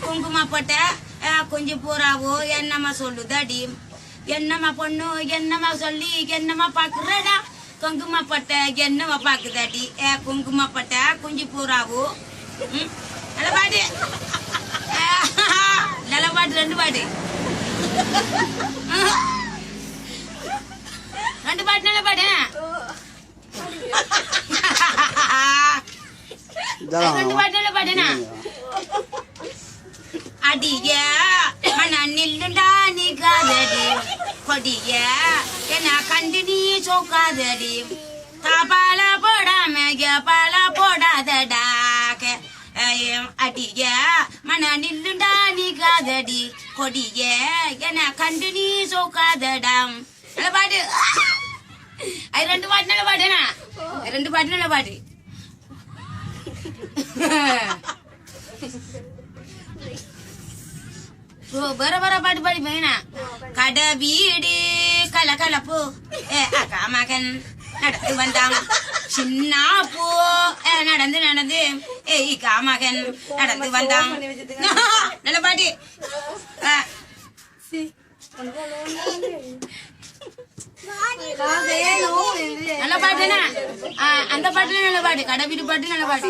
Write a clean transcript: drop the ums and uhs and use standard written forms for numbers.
குங்குமப்பட்ட கொஞ்சம் பூராவோ என்னம்மா சொல்லுதாடி, என்னம்மா பொண்ணு என்னம்மா சொல்லி என்னம்மா பாக்குறடா, குங்குமப்பட்ட என்னம்மா பாக்குதாடி, குங்குமப்பட்ட கொஞ்சம் பூராவோ. நல்ல பாட்டு, நல்ல பாட்டு, ரெண்டு பாட்டு, ரெண்டு பாட்டு, நல்ல பாட்டு, ரெண்டு பாட்டு, நல்ல பாட்டுனா. அடிய மன நில்லுண்டா நீ காதடி, கொடிய என்ன கண்டு நீ சோக்காதடி, தாப்பால போடாம பால போடாதடா. அடிய மன நில்லுண்டா நீ காதடி, கொடிய என்ன கண்டு நீ சோக்காதடா. நல்ல பாட்டு, அது ரெண்டு பாட்டு நல்ல பாட்டுனா, ரெண்டு பாட்டு நல்ல பாட்டு. வேற வேற பாட்டு பாடி போயினா. கட வீடு கலகலப்பு அக்கா மகன் நடந்து வந்தான், சின்ன பூ நடந்து நடந்து ஏய்கா மகன் நடந்து வந்தான். நல்ல பாட்டு, நல்ல பாட்டுனா. அந்த பாட்டுல நல்ல பாட்டு, கடை வீடு பாட்டு நல்ல பாட்டு.